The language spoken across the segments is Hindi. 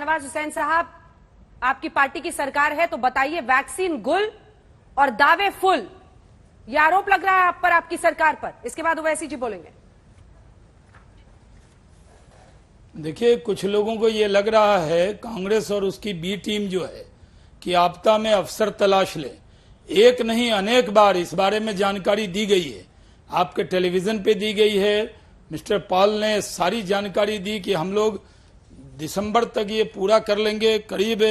शाहनवाज हुसैन साहब, आपकी पार्टी की सरकार है तो बताइए, वैक्सीन गुल और दावे फुल, ये आरोप लग रहा है आप पर, आपकी सरकार पर। इसके बाद ओवैसी जी बोलेंगे। देखिए, कुछ लोगों को ये लग रहा है, कांग्रेस और उसकी बी टीम जो है, कि आपदा में अफसर तलाश ले। एक नहीं अनेक बार इस बारे में जानकारी दी गई है, आपके टेलीविजन पे दी गई है। मिस्टर पॉल ने सारी जानकारी दी कि हम लोग दिसंबर तक ये पूरा कर लेंगे। करीब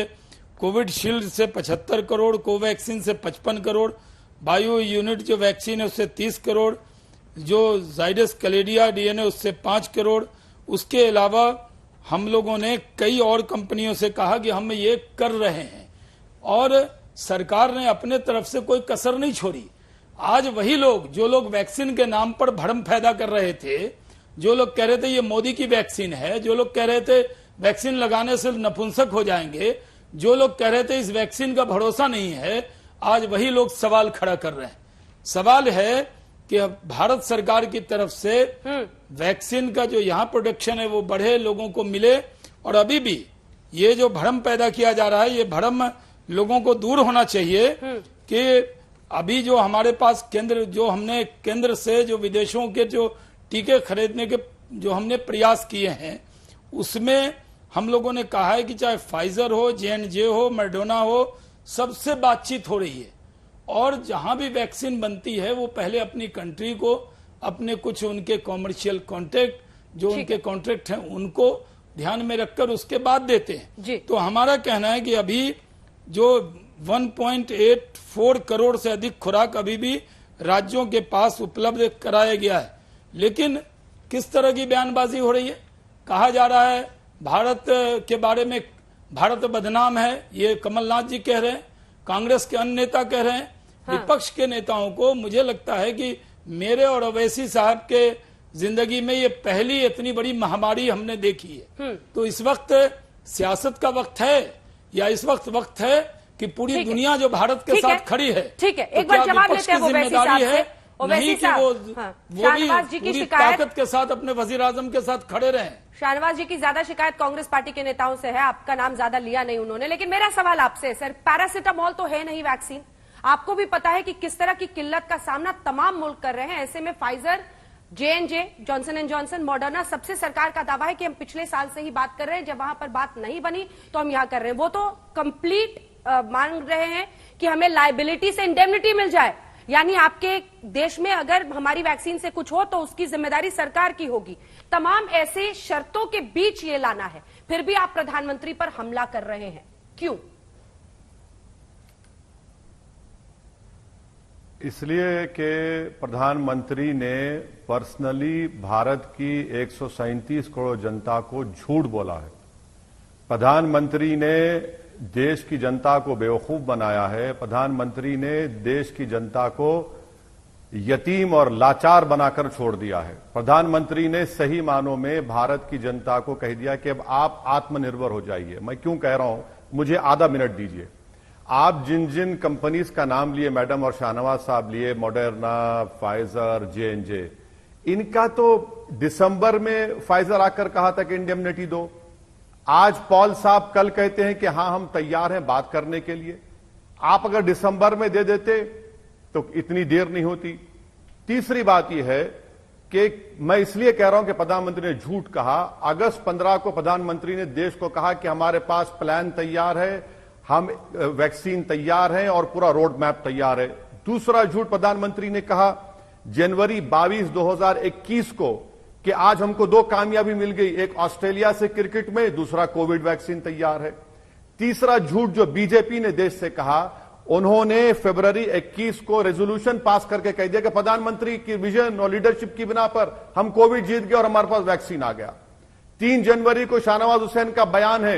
कोविड शील्ड से 75 करोड़, कोवैक्सीन से 55 करोड़, बायो यूनिट जो वैक्सीन है उससे 30 करोड़, जो जाइडस कैलेडिया डीएनए उससे 5 करोड़। उसके अलावा हम लोगों ने कई और कंपनियों से कहा कि हम ये कर रहे हैं और सरकार ने अपने तरफ से कोई कसर नहीं छोड़ी। आज वही लोग, जो लोग वैक्सीन के नाम पर भ्रम पैदा कर रहे थे, जो लोग कह रहे थे ये मोदी की वैक्सीन है, जो लोग कह रहे थे वैक्सीन लगाने से नपुंसक हो जाएंगे, जो लोग कह रहे थे इस वैक्सीन का भरोसा नहीं है, आज वही लोग सवाल खड़ा कर रहे हैं। सवाल है कि अब भारत सरकार की तरफ से वैक्सीन का जो यहाँ प्रोडक्शन है वो बढ़े, लोगों को मिले। और अभी भी ये जो भ्रम पैदा किया जा रहा है, ये भ्रम लोगों को दूर होना चाहिए कि अभी जो हमारे पास केंद्र, जो हमने केंद्र से जो विदेशों के जो टीके खरीदने के जो हमने प्रयास किए हैं, उसमें हम लोगों ने कहा है कि चाहे फाइजर हो, J&J हो, मर्डोना हो, सबसे बातचीत हो रही है। और जहां भी वैक्सीन बनती है वो पहले अपनी कंट्री को, अपने कुछ उनके कॉमर्शियल कॉन्ट्रैक्ट, जो उनके कॉन्ट्रैक्ट हैं, उनको ध्यान में रखकर उसके बाद देते हैं। तो हमारा कहना है कि अभी जो 1.84 करोड़ से अधिक खुराक अभी भी राज्यों के पास उपलब्ध कराया गया है। लेकिन किस तरह की बयानबाजी हो रही है, कहा जा रहा है भारत के बारे में, भारत बदनाम है, ये कमलनाथ जी कह रहे हैं, कांग्रेस के अन्य नेता कह रहे हैं। विपक्ष के नेताओं को मुझे लगता है कि मेरे और ओवैसी साहब के जिंदगी में ये पहली इतनी बड़ी महामारी हमने देखी है। तो इस वक्त सियासत का वक्त है या इस वक्त है कि पूरी दुनिया जो भारत के साथ खड़ी है, ठीक है, एक बार जवाब लेते हैं ओवैसी साहब से। नहीं कि वो भी पूरी ताकत के साथ अपने वजीर आजम के साथ खड़े रहे। शाहनवाज जी की ज्यादा शिकायत कांग्रेस पार्टी के नेताओं से है, आपका नाम ज्यादा लिया नहीं उन्होंने। लेकिन मेरा सवाल आपसे, सर, पैरासिटामोल तो है नहीं वैक्सीन, आपको भी पता है कि किस तरह की किल्लत का सामना तमाम मुल्क कर रहे हैं। ऐसे में Pfizer, J&J, Johnson and Johnson, Moderna, सबसे सरकार का दावा है कि हम पिछले साल से ही बात कर रहे हैं, जब वहां पर बात नहीं बनी तो हम यहां कर रहे हैं। वो तो कंप्लीट मांग रहे हैं कि हमें लायबिलिटी से इंडेमनिटी मिल जाए, यानी आपके देश में अगर हमारी वैक्सीन से कुछ हो तो उसकी जिम्मेदारी सरकार की होगी। तमाम ऐसे शर्तों के बीच ये लाना है, फिर भी आप प्रधानमंत्री पर हमला कर रहे हैं, क्यों? इसलिए कि प्रधानमंत्री ने पर्सनली भारत की 137 करोड़ जनता को झूठ बोला है। प्रधानमंत्री ने देश की जनता को बेवकूफ बनाया है। प्रधानमंत्री ने देश की जनता को यतीम और लाचार बनाकर छोड़ दिया है। प्रधानमंत्री ने सही मानों में भारत की जनता को कह दिया कि अब आप आत्मनिर्भर हो जाइए। मैं क्यों कह रहा हूं, मुझे आधा मिनट दीजिए। आप जिन जिन कंपनीज का नाम लिए, मैडम और शाहनवाज साहब लिए, मॉडर्ना, फाइजर, J&J, इनका तो दिसंबर में फाइजर आकर कहा था कि इंडेमनिटी दो। आज पॉल साहब कल कहते हैं कि हां हम तैयार हैं बात करने के लिए। आप अगर दिसंबर में दे देते तो इतनी देर नहीं होती। तीसरी बात यह है कि मैं इसलिए कह रहा हूं कि प्रधानमंत्री ने झूठ कहा। अगस्त 15 को प्रधानमंत्री ने देश को कहा कि हमारे पास प्लान तैयार है, हम वैक्सीन तैयार हैं और पूरा रोड मैप तैयार है। दूसरा झूठ प्रधानमंत्री ने कहा जनवरी 22, 2021 को कि आज हमको 2 कामयाबी मिल गई, एक ऑस्ट्रेलिया से क्रिकेट में, दूसरा कोविड वैक्सीन तैयार है। तीसरा झूठ जो बीजेपी ने देश से कहा, उन्होंने फरवरी 21 को रेजोल्यूशन पास करके कह दिया कि प्रधानमंत्री की विजन और लीडरशिप की बिना पर हम कोविड जीत गए और हमारे पास वैक्सीन आ गया। 3 जनवरी को शाहनवाज हुसैन का बयान है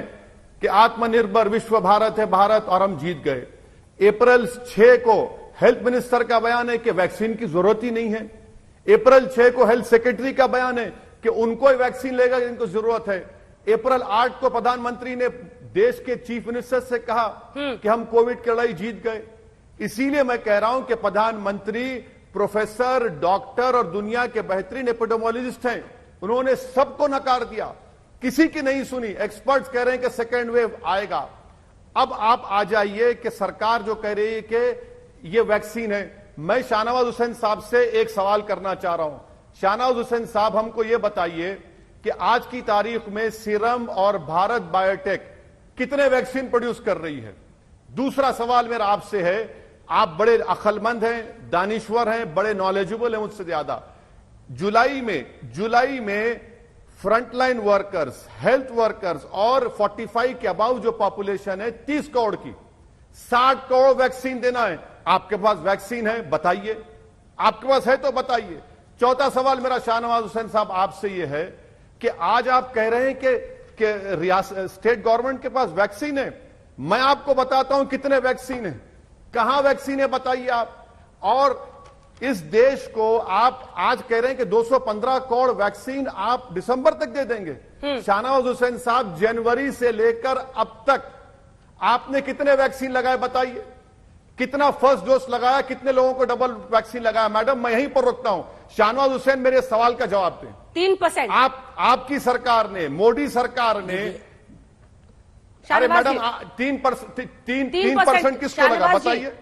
कि आत्मनिर्भर विश्व भारत है भारत और हम जीत गए। अप्रैल 6 को हेल्थ मिनिस्टर का बयान है कि वैक्सीन की जरूरत ही नहीं है। अप्रैल 6 को हेल्थ सेक्रेटरी का बयान है कि उनको ही वैक्सीन लेगा जिनको जरूरत है। अप्रैल 8 को प्रधानमंत्री ने देश के चीफ मिनिस्टर से कहा कि हम कोविड की लड़ाई जीत गए। इसीलिए मैं कह रहा हूं कि प्रधानमंत्री प्रोफेसर, डॉक्टर और दुनिया के बेहतरीन एपिडेमियोलॉजिस्ट हैं। उन्होंने सबको नकार दिया किसी की नहीं सुनी। एक्सपर्ट्स कह रहे हैं कि सेकेंड वेव आएगा। अब आप आ जाइए कि सरकार जो कह रही है कि ये वैक्सीन है। मैं शाहनवाज हुसैन साहब से एक सवाल करना चाह रहा हूं। शाहनवाज हुसैन साहब, हमको यह बताइए कि आज की तारीख में सीरम और भारत बायोटेक कितने वैक्सीन प्रोड्यूस कर रही है। दूसरा सवाल मेरा आपसे है, आप बड़े अक्लमंद हैं, दानिश्वर हैं, बड़े नॉलेजेबल हैं मुझसे ज्यादा। जुलाई में फ्रंटलाइन वर्कर्स, हेल्थ वर्कर्स और 45 के अबाव जो पॉपुलेशन है 30 करोड़ की, 60 करोड़ वैक्सीन देना है। आपके पास वैक्सीन है, बताइए। आपके पास है तो बताइए। चौथा सवाल मेरा शाहनवाज हुसैन साहब आपसे यह है कि आज आप कह रहे हैं कि रियासत स्टेट गवर्नमेंट के पास वैक्सीन है। मैं आपको बताता हूं कितने वैक्सीन है, कहां वैक्सीन है बताइए आप। और इस देश को आप आज कह रहे हैं कि 215 करोड़ वैक्सीन आप दिसंबर तक दे देंगे। शाहनवाज हुसैन साहब, जनवरी से लेकर अब तक आपने कितने वैक्सीन लगाए बताइए। कितना फर्स्ट डोज लगाया, कितने लोगों को डबल वैक्सीन लगाया। मैडम, मैं यहीं पर रुकता हूं। शाहनवाज हुसैन, मेरे सवाल का जवाब दें। 3%। आपकी सरकार ने, मोदी सरकार ने, अरे मैडम 3% किसको लगा बताइए।